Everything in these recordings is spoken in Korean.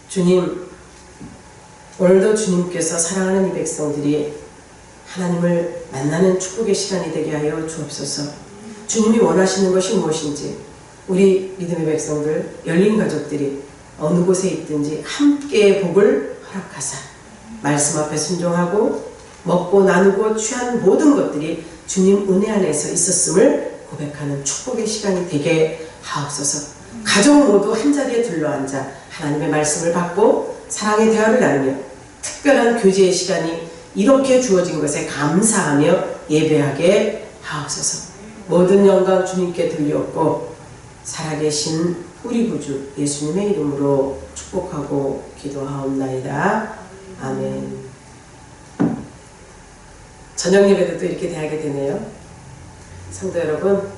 주님, 오늘도 주님께서 사랑하는 이 백성들이 하나님을 만나는 축복의 시간이 되게 하여 주옵소서. 주님이 원하시는 것이 무엇인지 우리 믿음의 백성들, 열린 가족들이 어느 곳에 있든지 함께의 복을 허락하사 말씀 앞에 순종하고 먹고 나누고 취한 모든 것들이 주님 은혜 안에서 있었음을 고백하는 축복의 시간이 되게 하옵소서. 가족 모두 한자리에 둘러앉아 하나님의 말씀을 받고 사랑의 대화를 나누며 특별한 교제의 시간이 이렇게 주어진 것에 감사하며 예배하게 하옵소서. 모든 영광 주님께 돌리옵고 살아계신 우리 구주 예수님의 이름으로 축복하고 기도하옵나이다. 아멘. 저녁 예배도 또 이렇게 대하게 되네요. 성도 여러분,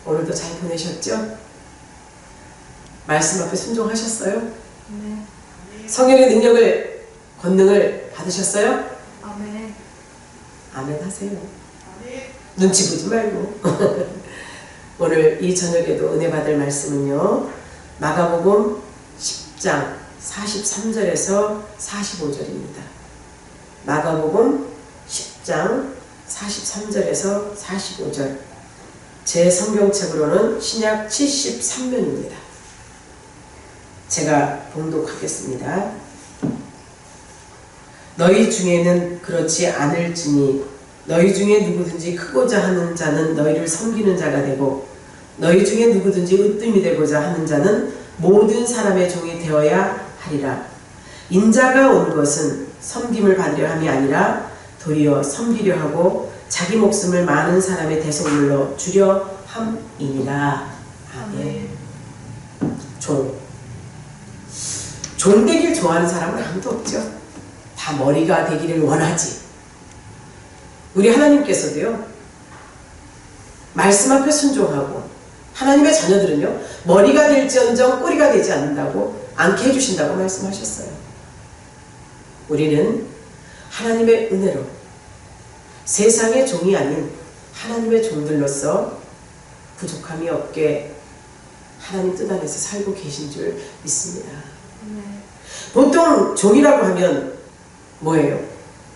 오늘도 잘 보내셨죠? 말씀 앞에 순종하셨어요? 네. 성령의 능력을, 권능을 받으셨어요? 아멘. 아멘 하세요. 눈치 보지 말고. 오늘 이 저녁에도 은혜 받을 말씀은요, 마가복음 10장 43절에서 45절입니다. 마가복음 10장 43절에서 45절. 제 성경책으로는 신약 73면입니다. 제가 봉독하겠습니다. 너희 중에는 그렇지 않을지니 너희 중에 누구든지 크고자 하는 자는 너희를 섬기는 자가 되고 너희 중에 누구든지 으뜸이 되고자 하는 자는 모든 사람의 종이 되어야 하리라. 인자가 온 것은 섬김을 받으려 함이 아니라 도리어 섬기려 하고 자기 목숨을 많은 사람의 대속물로 주려 함이니라. 아멘. 종 되길 좋아하는 사람은 아무도 없죠. 다 머리가 되기를 원하지. 우리 하나님께서도요, 말씀 앞에 순종하고 하나님의 자녀들은요, 머리가 될지언정 꼬리가 되지 않게 해주신다고 말씀하셨어요. 우리는 하나님의 은혜로 세상의 종이 아닌 하나님의 종들로서 부족함이 없게 하나님 뜻 안에서 살고 계신 줄 믿습니다. 네. 보통 종이라고 하면 뭐예요?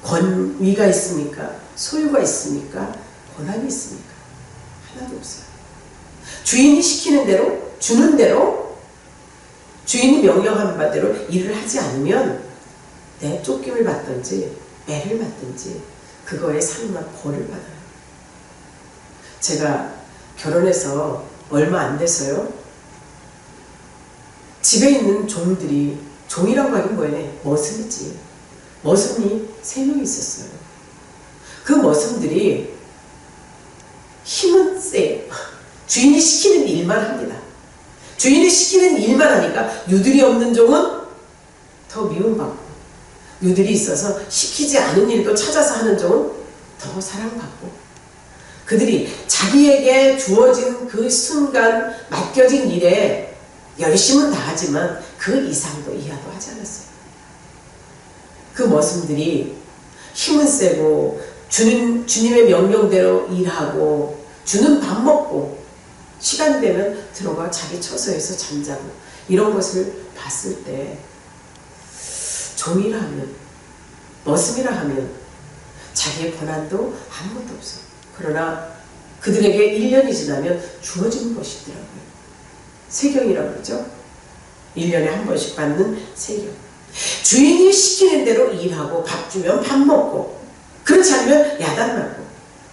권위가 있습니까? 소유가 있습니까? 권한이 있습니까? 하나도 없어요. 주인이 시키는 대로, 주는 대로, 주인이 명령한 바대로 일을 하지 않으면 내 쫓김을 받든지 매를 받든지 그거에 상응한 벌을 받아요. 제가 결혼해서 얼마 안 돼서요, 집에 있는 종들이, 종이라고 하긴 뭐예요? 머슴이지. 머슴이 3명이 있었어요. 그 머슴들이 힘은 세요. 주인이 시키는 일만 합니다. 주인이 시키는 일만 하니까 유들이 없는 종은 더 미움받고, 유들이 있어서 시키지 않은 일도 찾아서 하는 종은 더 사랑받고, 그들이 자기에게 주어진 그 순간 맡겨진 일에 열심은 다하지만 그 이상도 이하도 하지 않았어요. 그 머슴들이 힘은 세고 주님의 명령대로 일하고 주는 밥 먹고 시간 되면 들어가 자기 처소에서 잠자고 이런 것을 봤을 때 종이라 하면, 머슴이라 하면 자기의 권한도 아무것도 없어요. 그러나 그들에게 1년이 지나면 주어지는 것이 있더라고요. 세경이라고 그러죠. 1년에 한 번씩 받는 세경. 주인이 시키는 대로 일하고 밥 주면 밥 먹고, 그렇지 않으면 야단맞고,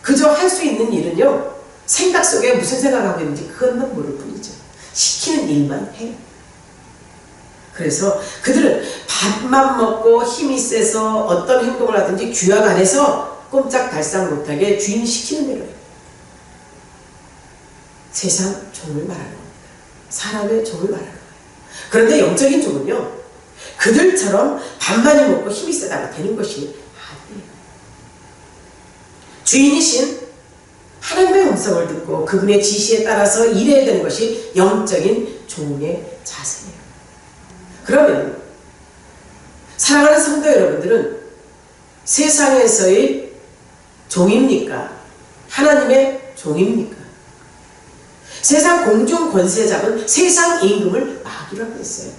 그저 할 수 있는 일은요, 생각 속에 무슨 생각하고 있는지 그것만 모를 뿐이죠. 시키는 일만 해요. 그래서 그들은 밥만 먹고 힘이 세서 어떤 행동을 하든지 규약 안에서 꼼짝달싹 못하게 주인이 시키는 대로 해요. 세상 종을 말하는 겁니다. 사람의 종을 말하는 거예요. 그런데 영적인 종은요, 그들처럼 밥 많이 먹고 힘이 세다가 되는 것이 아니에요. 주인이신 하나님의 음성을 듣고 그분의 지시에 따라서 일해야 되는 것이 영적인 종의 자세예요. 그러면 사랑하는 성도 여러분들은 세상에서의 종입니까? 하나님의 종입니까? 세상 공중 권세 잡은 세상 임금을 마귀라고 했어요.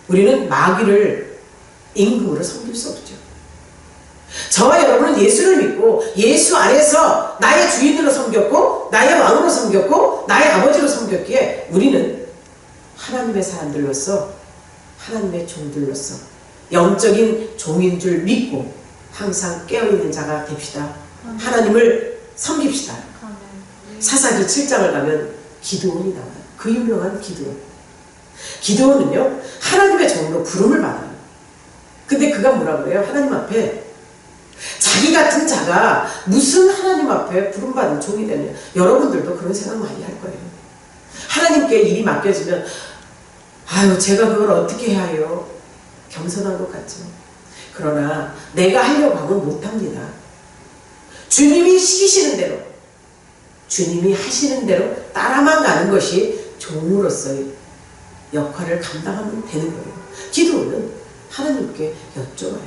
우리는 마귀를 임금으로 섬길 수 없죠. 저와 여러분은 예수를 믿고 예수 안에서 나의 주인으로 섬겼고 나의 왕으로 섬겼고 나의 아버지로 섬겼기에 우리는 하나님의 사람들로서 하나님의 종들로서 영적인 종인 줄 믿고 항상 깨어있는 자가 됩시다. 하나님을 섬깁시다. 사사기 7장을 가면 기드온이 나와요. 그 유명한 기드온. 기드온은요 하나님의 종으로 부름을 받아요. 근데 그가 뭐라고 그래요? 하나님 앞에 자기 같은 자가 무슨 하나님 앞에 부름받은 종이 되냐. 여러분들도 그런 생각 많이 할 거예요. 하나님께 일이 맡겨지면 아유 제가 그걸 어떻게 해야 해요? 겸손한 것 같죠. 그러나 내가 하려고 하면 못합니다. 주님이 시키시는 대로 주님이 하시는 대로 따라만 가는 것이 종으로서의 역할을 감당하면 되는 거예요. 기도는 하나님께 여쭤봐요.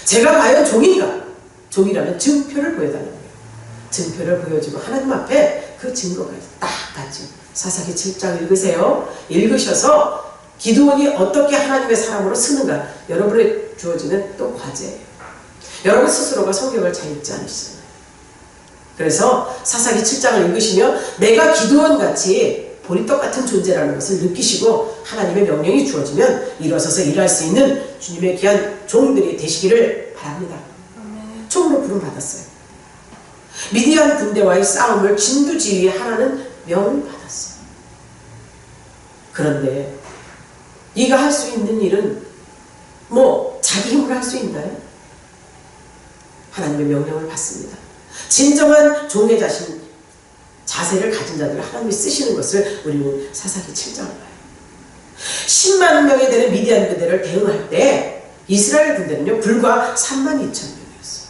제가 과연 종인가? 종이라면 증표를 보여달라는 거예요. 증표를 보여주고 하나님 앞에 그 증거까지 딱 같이 사사기 7장 읽으세요. 읽으셔서 기드온이 어떻게 하나님의 사람으로 쓰는가 여러분의 주어지는 또 과제예요. 여러분 스스로가 성경을 잘 읽지 않으시잖아요. 그래서 사사기 7장을 읽으시며 내가 기드온같이 본이 똑같은 존재라는 것을 느끼시고 하나님의 명령이 주어지면 일어서서 일할 수 있는 주님의 귀한 종들이 되시기를 바랍니다. 총으로 부름받았어요. 미디안 군대와의 싸움을 진두지휘하라는 명을 받았어요. 그런데 네가 할 수 있는 일은 뭐 자기 힘으로 할 수 있나요? 하나님의 명령을 받습니다. 진정한 종의 자세를 가진 자들을 하나님이 쓰시는 것을 우리는 사사기 7장을 봐요. 10만 명이 되는 미디안 군대를 대응할 때 이스라엘 군대는요 불과 3만 2천 명이었어요.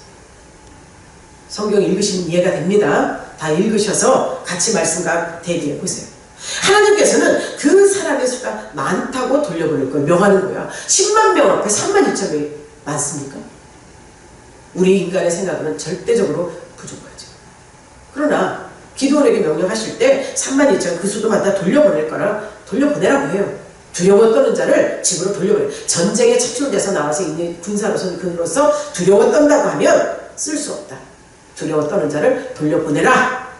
성경 읽으시면 이해가 됩니다. 다 읽으셔서 같이 말씀과 대비해 보세요. 하나님께서는 그 사람의 수가 많다고 돌려보낼 걸 명하는 거야. 10만 명 앞에 3만 2천 명이 많습니까? 우리 인간의 생각은 절대적으로 부족하죠. 그러나 기드온에게 명령하실 때 3만 2천 그 수도만 다 돌려보낼 거라 돌려보내라고 해요. 두려워 떠는 자를 집으로 돌려보내. 전쟁에 차출돼서 나와서 있는 군사로서 그로서 두려워 떤다고 하면 쓸 수 없다. 두려워 떠는 자를 돌려보내라.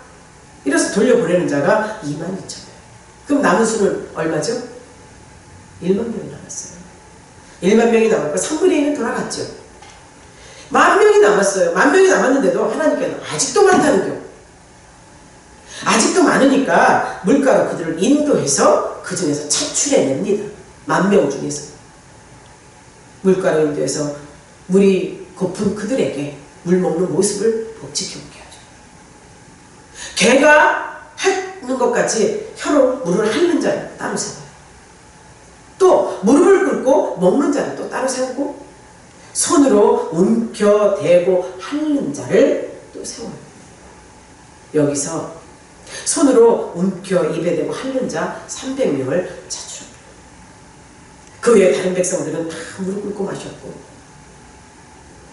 이래서 돌려보내는 자가 2만 2천 명. 그럼 남은 수는 얼마죠? 1만 명이 남았어요. 1만 명이 남았고 3분의 1은 돌아갔죠. 10,000명이 남았어요. 10,000명이 남았는데도 하나님께는 아직도 많다는 경. 아직도 많으니까 물가로 그들을 인도해서 그 중에서 차출해냅니다. 10,000명 중에서. 물가로 인도해서 물이 고픈 그들에게 물 먹는 모습을 지켜보게 하죠. 개가 핥는 것 같이 혀로 물을 핥는 자를 따로 세워요. 또 무릎을 꿇고 먹는 자를 또 따로 세우고 손으로 움켜대고 핥는 자를 또 세워요. 여기서 손으로 움켜 입에 대고 핥는 자 300명을 차출합니다. 그 외에 다른 백성들은 다 무릎 꿇고 마셨고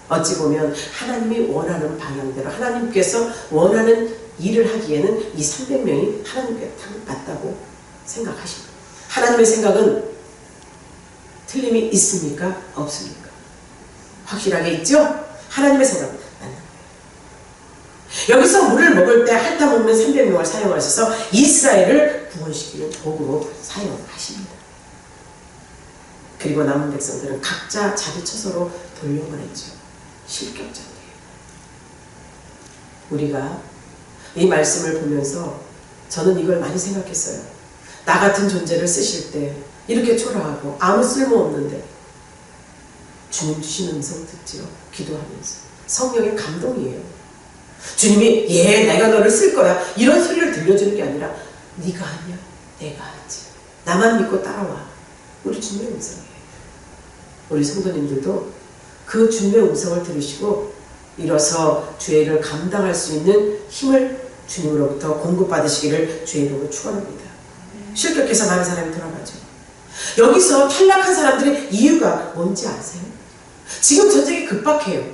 어찌 보면 하나님이 원하는 방향대로 하나님께서 원하는 일을 하기에는 이 300명이 하나님께 맞다고 생각하십니다. 하나님의 생각은 틀림이 있습니까? 없습니까? 확실하게 있죠? 하나님의 생각은 맞는 거예요. 여기서 물을 먹을 때 핥아먹는 300명을 사용하셔서 이스라엘을 구원시키는 도구로 사용하십니다. 그리고 남은 백성들은 각자 자기 처소로 돌려보냈죠. 실격자들이에요. 우리가 이 말씀을 보면서 저는 이걸 많이 생각했어요. 나 같은 존재를 쓰실 때 이렇게 초라하고 아무 쓸모없는데 주님 주신 음성 듣지요. 기도하면서 성령의 감동이에요. 주님이 내가 너를 쓸 거야 이런 소리를 들려주는 게 아니라 네가 하냐? 내가 하지. 나만 믿고 따라와. 우리 주님의 음성이에요. 우리 성도님들도 그 주님의 음성을 들으시고 일어서 주의 일을 감당할 수 있는 힘을 주님으로부터 공급받으시기를 주의 이름으로 축원합니다. 실격해서 많은 사람이 돌아가죠. 여기서 탈락한 사람들의 이유가 뭔지 아세요? 지금 전쟁이 급박해요.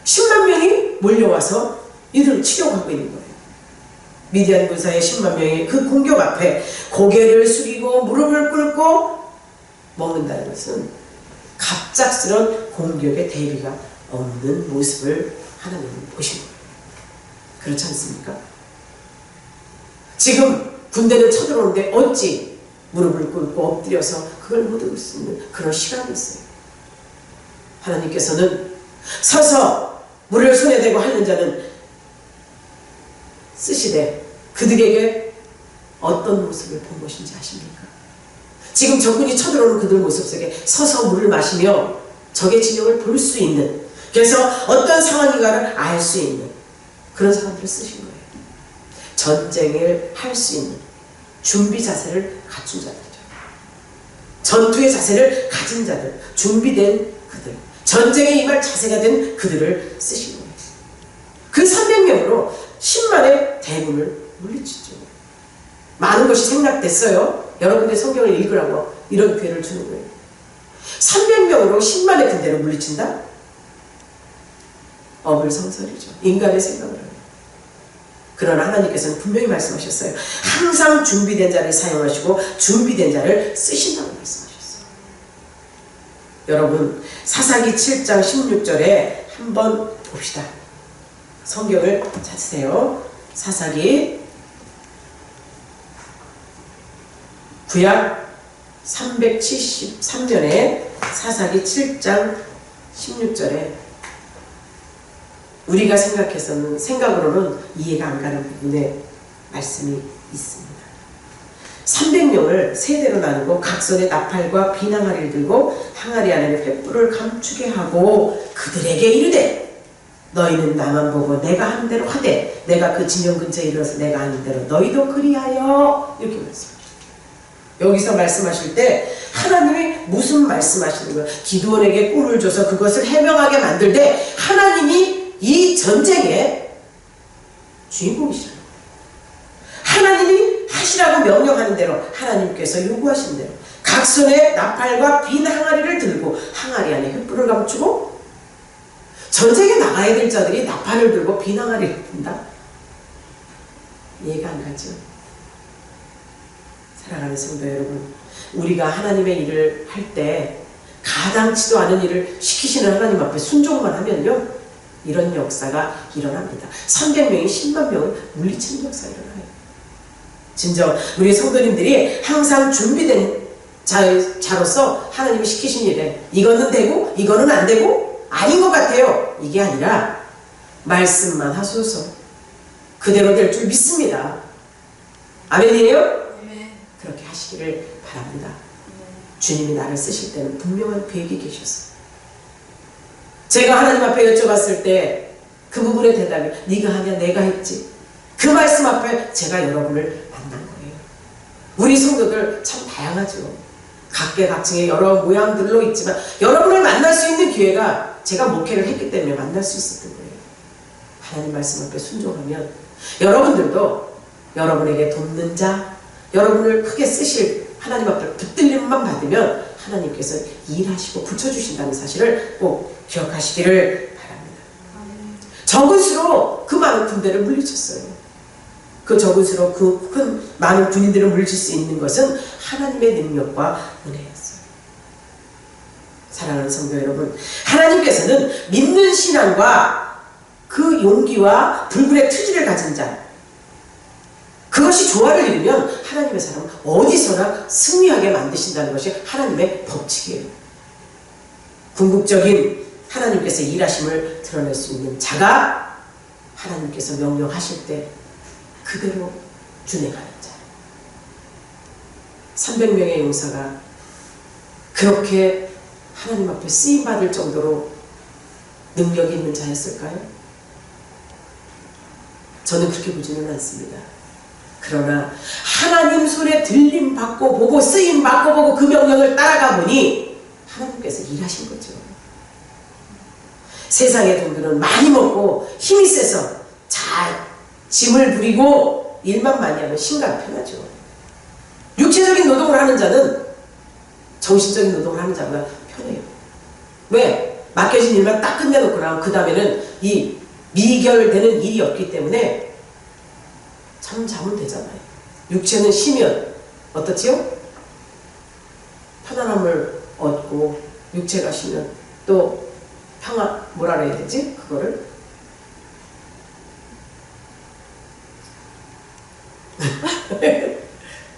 10만 명이 몰려와서 이들을 치려고 하고 있는 거예요. 미디안 군사의 10만 명이 그 공격 앞에 고개를 숙이고 무릎을 꿇고 먹는다는 것은 갑작스런 공격의 대비가 없는 모습을 하나님은 보신 거예요. 그렇지 않습니까? 지금 군대는 쳐들어오는데 어찌 무릎을 꿇고 엎드려서 그걸 못 얻을 수 있는 그런 시간이 있어요. 하나님께서는 서서 물을 손에 대고 하는 자는 쓰시되 그들에게 어떤 모습을 본 것인지 아십니까? 지금 적군이 쳐들어오는 그들 모습 속에 서서 물을 마시며 적의 진영을 볼 수 있는, 그래서 어떤 상황인가를 알 수 있는 그런 사람들을 쓰신 거예요. 전쟁을 할 수 있는 준비 자세를 갖춘 자들이죠. 전투의 자세를 가진 자들, 준비된 그들, 전쟁에 임할 자세가 된 그들을 쓰신 거예요. 그 300명으로 10만의 대군을 물리치죠. 많은 것이 생략됐어요. 여러분들 성경을 읽으라고 이런 기회를 주는 거예요. 300명으로 10만의 군대를 물리친다? 어불성설이죠. 인간의 생각을 하는. 그러나 하나님께서는 분명히 말씀하셨어요. 항상 준비된 자를 사용하시고 준비된 자를 쓰신다고 말씀하셨어요. 여러분, 사사기 7장 16절에 한번 봅시다. 성경을 찾으세요. 사사기 구약 373년에 사사기 7장 16절에 우리가 생각으로는 이해가 안 가는 부분에 말씀이 있습니다. 300명을 세대로 나누고 각 손에 나팔과 비낭아리를 들고 항아리 안에는 횃불을 감추게 하고 그들에게 이르되 너희는 나만 보고 내가 한 대로 하되 내가 그 진영 근처에 이르러서 내가 하는 대로 너희도 그리하여, 이렇게 말씀하셨어요. 여기서 말씀하실 때 하나님이 무슨 말씀하시는 거예요? 기드온에게 꿀을 줘서 그것을 해명하게 만들되 하나님이 이 전쟁의 주인공이시라는 거예요. 하나님이 하시라고 명령하는 대로, 하나님께서 요구하신 대로 각 손에 나팔과 빈 항아리를 들고 항아리 안에 횃불을 감추고, 전쟁에 나가야 될 자들이 나팔을 들고 빈 항아리를 든다? 이해가 안 가죠? 사랑하는 성도 여러분, 우리가 하나님의 일을 할 때 가당치도 않은 일을 시키시는 하나님 앞에 순종만 하면요, 이런 역사가 일어납니다. 300명이 10만 명을 물리치는 역사가 일어나요. 진정 우리 성도님들이 항상 준비된 자로서 하나님이 시키신 일에 이거는 되고 이거는 안 되고 아닌 것 같아요, 이게 아니라 말씀만 하소서, 그대로 될 줄 믿습니다. 아멘이에요? 그렇게 하시기를 바랍니다. 주님이 나를 쓰실 때는 분명한 계획이 계셨어요. 제가 하나님 앞에 여쭤봤을 때 그 부분의 대답이 네가 하냐 내가 했지, 그 말씀 앞에 제가 여러분을 만난 거예요. 우리 성도들 참 다양하죠. 각계각층의 여러 모양들로 있지만 여러분을 만날 수 있는 기회가 제가 목회를 했기 때문에 만날 수 있었던 거예요. 하나님 말씀 앞에 순종하면 여러분들도 여러분에게 돕는 자, 여러분을 크게 쓰실 하나님 앞에 붙들림만 받으면 하나님께서 일하시고 붙여주신다는 사실을 꼭 기억하시기를 바랍니다. 적은 수로 그 많은 군대를 물리쳤어요. 그 적은 수로 그 큰 많은 군인들을 물리칠 수 있는 것은 하나님의 능력과 은혜였어요. 사랑하는 성도 여러분, 하나님께서는 믿는 신앙과 그 용기와 불굴의 투지를 가진 자, 그것이 조화를 이루면 하나님의 사람은 어디서나 승리하게 만드신다는 것이 하나님의 법칙이에요. 궁극적인 하나님께서 일하심을 드러낼 수 있는 자가 하나님께서 명령하실 때 그대로 준행하는 자. 300명의 용사가 그렇게 하나님 앞에 쓰임받을 정도로 능력이 있는 자였을까요? 저는 그렇게 보지는 않습니다. 그러나 하나님 손에 들림 받고 보고 쓰임 받고 보고 그 명령을 따라가 보니 하나님께서 일하신 거죠. 세상의 돈들은 많이 먹고 힘이 세서 잘 짐을 부리고 일만 많이 하면 심가가 편하죠. 육체적인 노동을 하는 자는 정신적인 노동을 하는 자보다 편해요. 왜? 맡겨진 일만 딱 끝내놓고 나면 그 다음에는 이 미결되는 일이 없기 때문에 참 자면 되잖아요. 육체는 쉬면 어떻지요? 편안함을 얻고 육체가 쉬면 또 평화, 뭐라 그래야 되지? 그거를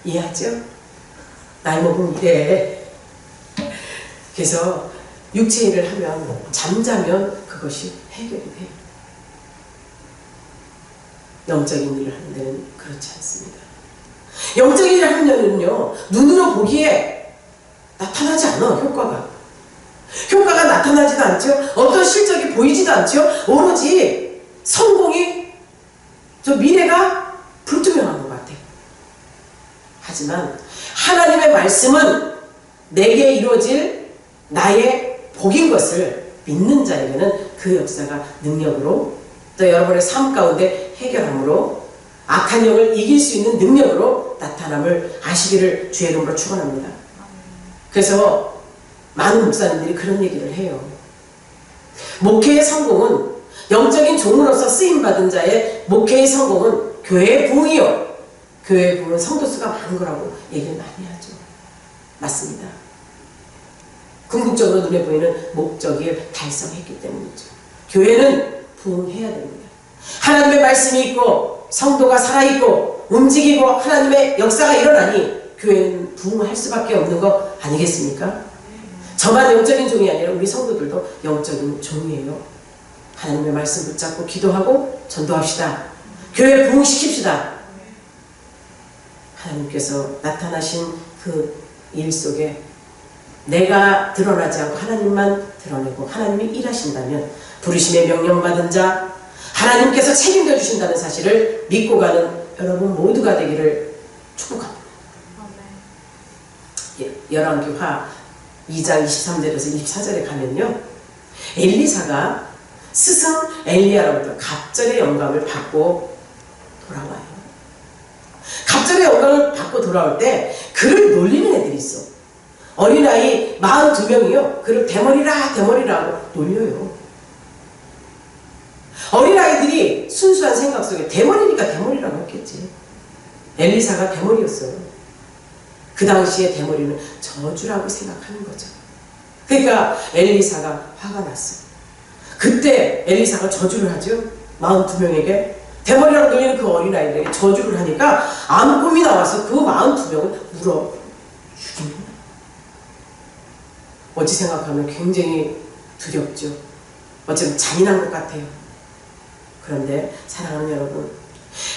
이해하죠? 나이 먹으면 이래. 그래서 육체 일을 하면 잠자면 그것이 해결이 돼요. 영적인 일을 하는 데는 그렇지 않습니다. 영적인 일을 하면요 눈으로 보기에 나타나지 않아. 효과가 나타나지도 않죠. 어떤 실적이 보이지도 않죠. 오로지 성공이 저 미래가 불투명한 것 같아요. 하지만 하나님의 말씀은 내게 이루어질 나의 복인 것을 믿는 자에게는 그 역사가 능력으로 또 여러분의 삶 가운데 해결함으로 악한 영을 이길 수 있는 능력으로 나타남을 아시기를 주의 이름으로 축원합니다. 그래서 많은 목사님들이 그런 얘기를 해요. 목회의 성공은 영적인 종으로서 쓰임받은 자의 목회의 성공은 교회의 부흥이요. 교회의 부흥은 성도수가 많은 거라고 얘기를 많이 하죠. 맞습니다. 궁극적으로 눈에 보이는 목적을 달성했기 때문이죠. 교회는 부흥해야 됩니다. 하나님의 말씀이 있고 성도가 살아있고 움직이고 하나님의 역사가 일어나니 교회는 부흥할 수밖에 없는 거 아니겠습니까? 저만 영적인 종이 아니라 우리 성도들도 영적인 종이에요. 하나님의 말씀 붙잡고 기도하고 전도합시다. 교회 부흥시킵시다. 하나님께서 나타나신 그 일 속에 내가 드러나지 않고 하나님만 드러내고 하나님이 일하신다면 부르심의 명령받은 자 하나님께서 책임져 주신다는 사실을 믿고 가는 여러분 모두가 되기를 축복합니다. 열왕기하 2장 23절에서 24절에 가면요 엘리사가 스승 엘리야로부터 갑절의 영감을 받고 돌아와요. 갑절의 영감을 받고 돌아올 때 그를 놀리는 애들이 있어. 어린아이 42명이요 그를 대머리라고 놀려요. 어린아이들이 순수한 생각 속에 대머리니까 대머리라고 했겠지. 엘리사가 대머리였어요. 그 당시에 대머리는 저주라고 생각하는 거죠. 그러니까 엘리사가 화가 났어요. 그때 엘리사가 저주를 하죠. 42명에게 대머리라고 놀리는 그 어린아이들에게 저주를 하니까 암곰이 나와서 그 42명을 물어 죽입니다. 어찌 생각하면 굉장히 두렵죠. 어쩌면 잔인한 것 같아요. 그런데 사랑하는 여러분,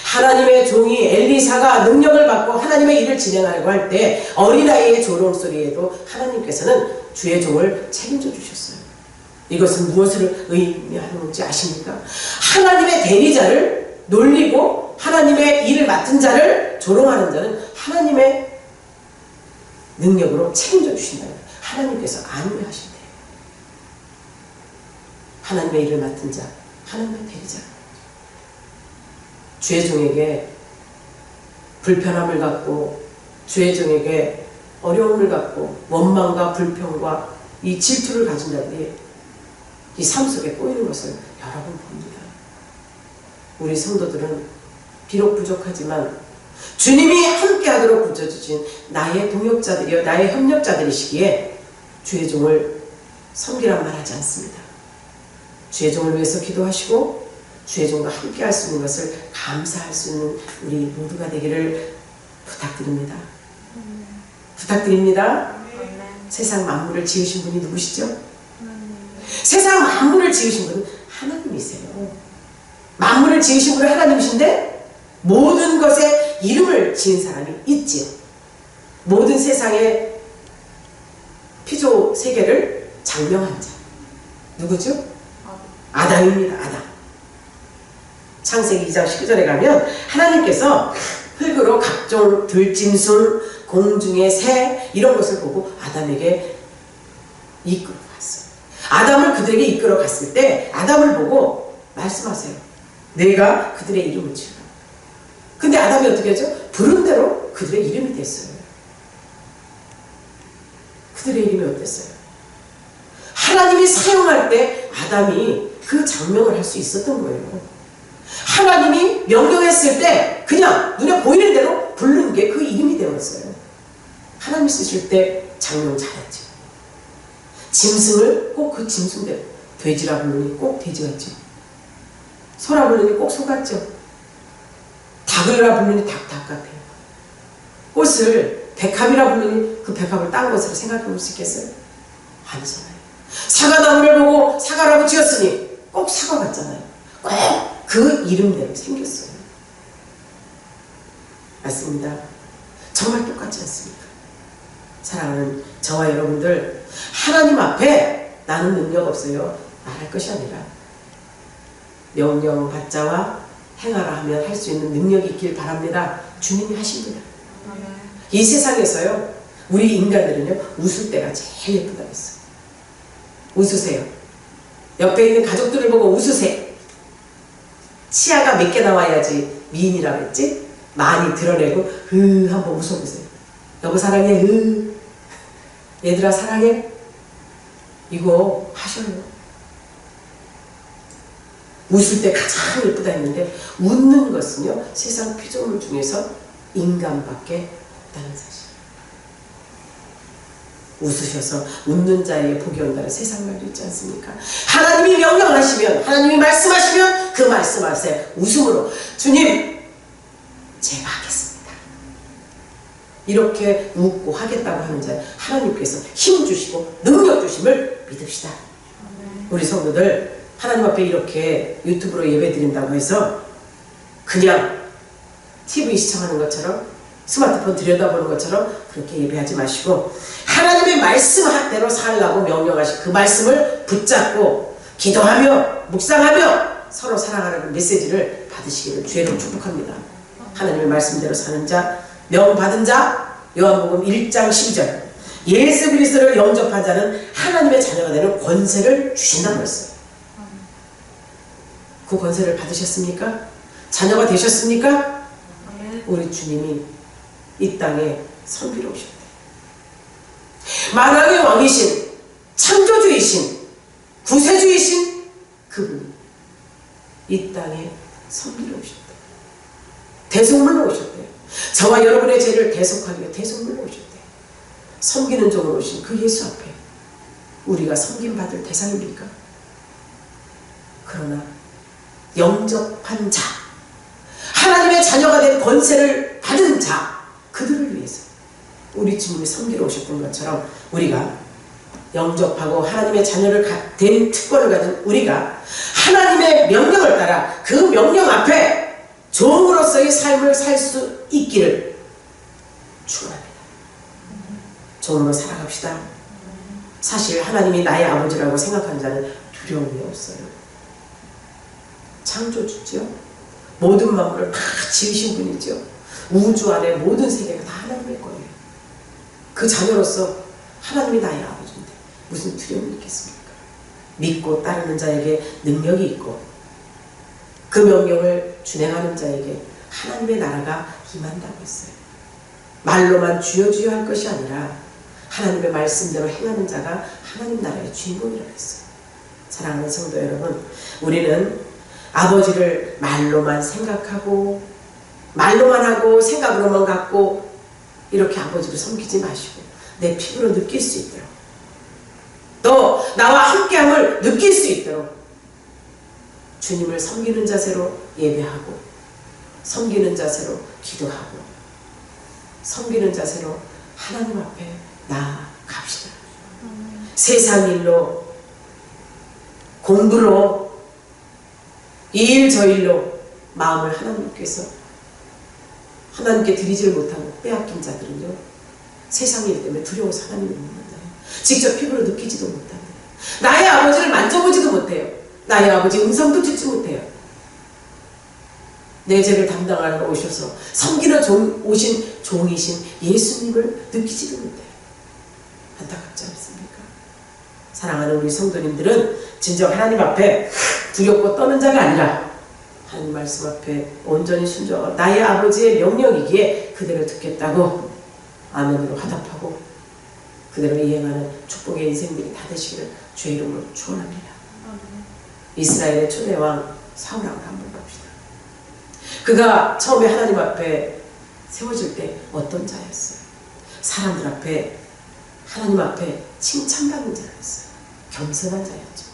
하나님의 종이 엘리사가 능력을 받고 하나님의 일을 진행하려고 할 때 어린아이의 조롱소리에도 하나님께서는 주의 종을 책임져 주셨어요. 이것은 무엇을 의미하는지 아십니까? 하나님의 대리자를 놀리고 하나님의 일을 맡은 자를 조롱하는 자는 하나님의 능력으로 책임져 주신다. 하나님께서 안위하신대요. 하나님의 일을 맡은 자, 하나님의 대리자. 주의 종에게 불편함을 갖고 주의 종에게 어려움을 갖고 원망과 불평과 이 질투를 가진 자들이 이 삶 속에 꼬이는 것을 여러분 봅니다. 우리 성도들은 비록 부족하지만 주님이 함께하도록 붙여주신 나의 동역자들이여 나의 협력자들이시기에 주의 종을 섬기란 말 하지 않습니다. 주의 종을 위해서 기도하시고 주의 종과 함께 할 수 있는 것을 감사할 수 있는 우리 모두가 되기를 부탁드립니다. 부탁드립니다. 세상 만물을 지으신 분이 누구시죠? 세상 만물을 지으신 분은 하나님이세요. 만물을 지으신 분은 하나님이신데 모든 것에 이름을 지은 사람이 있지요. 모든 세상의 피조 세계를 장명한 자 누구죠? 아담입니다. 아담. 창세기 2장 19절에 가면 하나님께서 흙으로 각종 들짐승, 공중의 새 이런 것을 보고 아담에게 이끌어 갔어요. 아담을 그들에게 이끌어 갔을 때 아담을 보고 말씀하세요. 내가 그들의 이름을 지으라. 근데 아담이 어떻게 하죠? 부른 대로 그들의 이름이 됐어요. 그들의 이름이 어땠어요? 하나님이 사용할 때 아담이 그 장명을 할 수 있었던 거예요. 하나님이 명령했을 때 그냥 눈에 보이는 대로 부르는 게 그 이름이 되었어요. 하나님이 쓰실 때 장명 잘했죠. 짐승을 꼭 그 짐승대로, 돼지라 부르니 꼭 돼지 같죠. 소라 부르니 꼭 소 같죠. 닭이라 부르니 닭 같아요. 꽃을 백합이라 부르니 그 백합을 딴 것으로 생각해 볼 수 있겠어요? 아니잖아요. 사과나무를 보고 사과라고 지었으니 꼭 사과 같잖아요. 꼭 그 이름대로 생겼어요. 맞습니다. 정말 똑같지 않습니까? 사랑하는 저와 여러분들, 하나님 앞에 나는 능력 없어요 말할 것이 아니라 명령 받자와 행하라 하면 할 수 있는 능력이 있길 바랍니다. 주님이 하십니다. 이 세상에서요, 우리 인간들은요, 웃을 때가 제일 예쁘다고 했어요. 웃으세요. 옆에 있는 가족들을 보고 웃으세요. 치아가 몇 개 나와야지 미인이라고 했지? 많이 드러내고 한번 웃어보세요. 여보 사랑해. 얘들아 사랑해. 이거 하셔요. 웃을 때 가장 예쁘다 했는데, 웃는 것은요 세상 피조물 중에서 인간밖에 없다는 사실. 웃으셔서 웃는 자에게 복이 온다는 세상 말도 있지 않습니까? 하나님이 명령하시면, 하나님이 말씀하시면 그 말씀 앞에 웃음으로 주님 제가 하겠습니다, 이렇게 웃고 하겠다고 하는 자, 하나님께서 힘 주시고 능력 주심을 믿읍시다. 우리 성도들, 하나님 앞에 이렇게 유튜브로 예배 드린다고 해서 그냥 TV 시청하는 것처럼, 스마트폰 들여다보는 것처럼 그렇게 예배하지 마시고, 하나님의 말씀대로 살라고 명령하신 그 말씀을 붙잡고 기도하며 묵상하며 서로 사랑하는 메시지를 받으시기를 주의로 축복합니다. 하나님의 말씀대로 사는 자, 명받은 자, 요한복음 1장 12절, 예수 그리스도를 영접한 자는 하나님의 자녀가 되는 권세를 주신다고 했어요. 그 권세를 받으셨습니까? 자녀가 되셨습니까? 우리 주님이 이 땅에 선비로 오셨대. 만왕의 왕이신, 창조주이신, 구세주이신 그분이 이 땅에 선비로 오셨대. 대속물로 오셨대. 저와 여러분의 죄를 대속하기 위해 대속물로 오셨대. 섬기는 종으로 오신 그 예수 앞에 우리가 섬김받을 대상입니까? 그러나 영접한 자, 하나님의 자녀가 된 권세를 받은 자, 그들을 위해서 우리 주님이 섬기러 오셨던 것처럼 우리가 영접하고 하나님의 자녀를 된 특권을 가진 우리가 하나님의 명령을 따라 그 명령 앞에 종으로서의 삶을 살 수 있기를 축원합니다. 종으로 살아갑시다. 사실 하나님이 나의 아버지라고 생각하는 자는 두려움이 없어요. 창조주죠. 모든 만물을 다 지으신 분이죠. 우주 안에 모든 세계가 다 하나님의 거예요. 그 자녀로서 하나님이 나의 아버지인데 무슨 두려움이 있겠습니까? 믿고 따르는 자에게 능력이 있고 그 명령을 준행하는 자에게 하나님의 나라가 임한다고 했어요. 말로만 주여 주여 할 것이 아니라 하나님의 말씀대로 행하는 자가 하나님 나라의 주인공이라고 했어요. 사랑하는 성도 여러분, 우리는 아버지를 말로만 생각하고 말로만 하고 생각으로만 갖고 이렇게 아버지를 섬기지 마시고 내 피부로 느낄 수 있도록, 또 나와 함께함을 느낄 수 있도록 주님을 섬기는 자세로 예배하고, 섬기는 자세로 기도하고, 섬기는 자세로 하나님 앞에 나아갑시다. 세상 일로, 공부로, 이 일 저 일로 마음을 하나님께 드리지를 못하고 빼앗긴 자들은요, 세상 일 때문에 두려워서 하나님을 못 만나요. 직접 피부로 느끼지도 못합니다. 나의 아버지를 만져보지도 못해요. 나의 아버지 음성도 듣지 못해요. 내 죄를 담당하러 오셔서 섬기러 오신 종이신 예수님을 느끼지도 못해요. 안타깝지 않습니까? 사랑하는 우리 성도님들은 진정 하나님 앞에 두렵고 떠는 자가 아니라 하나님 말씀 앞에 온전히 순종하고 나의 아버지의 명령이기에 그대로 듣겠다고 아멘으로 화답하고 그대로 이행하는 축복의 인생들이 다 되시기를 주의 이름으로 축원합니다. 이스라엘의 초대왕 사울왕을 한번 봅시다. 그가 처음에 하나님 앞에 세워질 때 어떤 자였어요? 사람들 앞에 하나님 앞에 칭찬받는 자였어요. 겸손한 자였죠.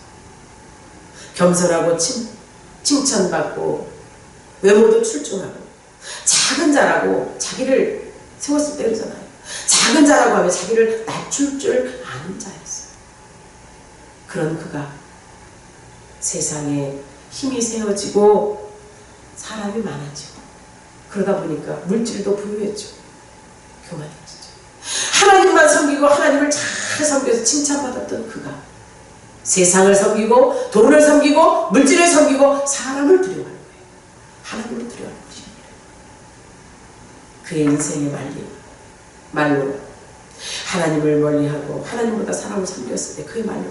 겸손하고 칭찬받고 외모도 출중하고 작은 자라고 자기를 세웠을 때 그러잖아요. 작은 자라고 하면 자기를 낮출 줄 아는 자였어요. 그런 그가 세상에 힘이 세워지고 사람이 많아지고 그러다 보니까 물질도 부유했죠. 교만해지죠. 하나님만 섬기고 하나님을 잘 섬겨서 칭찬받았던 그가 세상을 섬기고 돈을 섬기고 물질을 섬기고 사람을 두려워하는 거예요. 하나님을 두려워하는 것입니다. 그의 인생의 말로 하나님을 멀리하고 하나님보다 사람을 섬겼을 때 그의 말로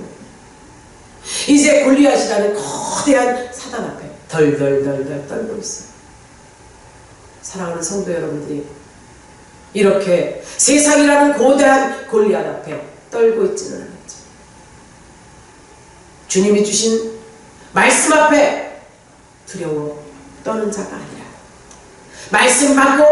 이제 골리앗이라는 거대한 사단 앞에 덜덜덜덜 떨고 있어요. 사랑하는 성도 여러분들이 이렇게 세상이라는 거대한 골리앗 앞에 떨고 있지는 않았죠. 주님이 주신 말씀 앞에 두려워 떠는 자가 아니라 말씀 받고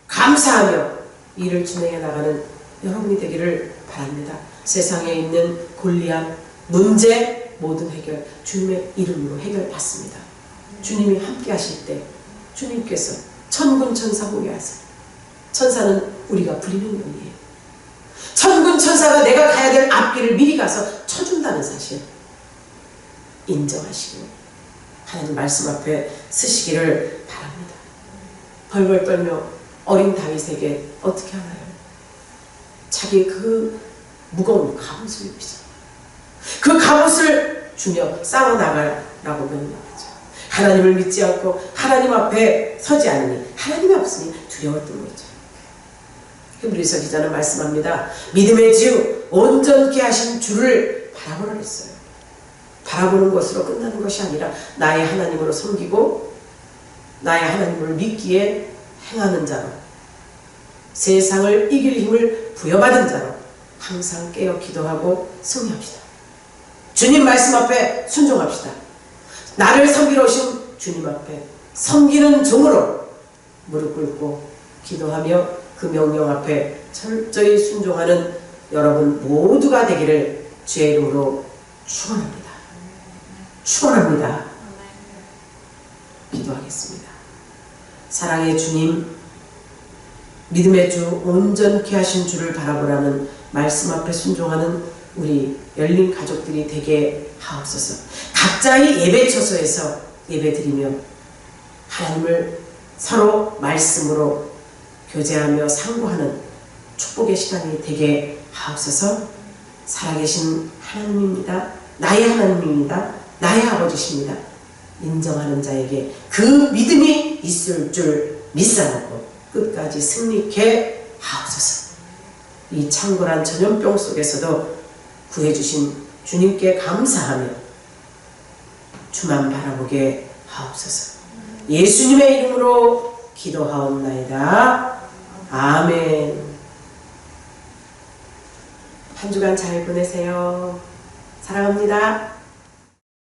감사하며 일을 진행해 나가는 여러분이 되기를 바랍니다. 세상에 있는 골리앗 문제 모든 해결 주님의 이름으로 해결받습니다. 주님이 함께 하실 때 주님께서 천군 천사 호위하세요. 천사는 우리가 부리는 영이에요. 천군 천사가 내가 가야 될 앞길을 미리 가서 쳐준다는 사실 인정하시고 하나님 말씀 앞에 서시기를 바랍니다. 벌벌 떨며 어린 다윗에게 어떻게 하나요? 자기 그 무거운 갑옷을 입히죠. 그 갑옷을 주며 싸워나가라고 명령하죠. 하나님을 믿지 않고 하나님 앞에 서지 않으니 하나님이 없으니 두려웠던 거죠. 히브리서 기자는 말씀합니다. 믿음의 주 온전케 하신 주를 바라보라 했어요. 바라보는 것으로 끝나는 것이 아니라 나의 하나님으로 섬기고 나의 하나님을 믿기에 행하는 자로 세상을 이길 힘을 부여받은 자로 항상 깨어 기도하고 승리합시다. 주님 말씀 앞에 순종합시다. 나를 섬기러 오신 주님 앞에 섬기는 종으로 무릎 꿇고 기도하며 그 명령 앞에 철저히 순종하는 여러분 모두가 되기를 주의 이름으로 축원합니다. 축원합니다. 기도하겠습니다. 사랑의 주님, 믿음의 주 온전케 하신 주를 바라보라는 말씀 앞에 순종하는 우리 열린 가족들이 되게 하옵소서. 각자의 예배 처소에서 예배드리며 하나님을 서로 말씀으로 교제하며 상고하는 축복의 시간이 되게 하옵소서. 살아계신 하나님입니다. 나의 하나님입니다. 나의 아버지십니다. 인정하는 자에게 그 믿음이 있을 줄 믿사놓고 끝까지 승리케 하옵소서. 이 창궐한 전염병 속에서도 구해주신 주님께 감사하며 주만 바라보게 하옵소서. 예수님의 이름으로 기도하옵나이다. 아멘. 한 주간 잘 보내세요. 사랑합니다.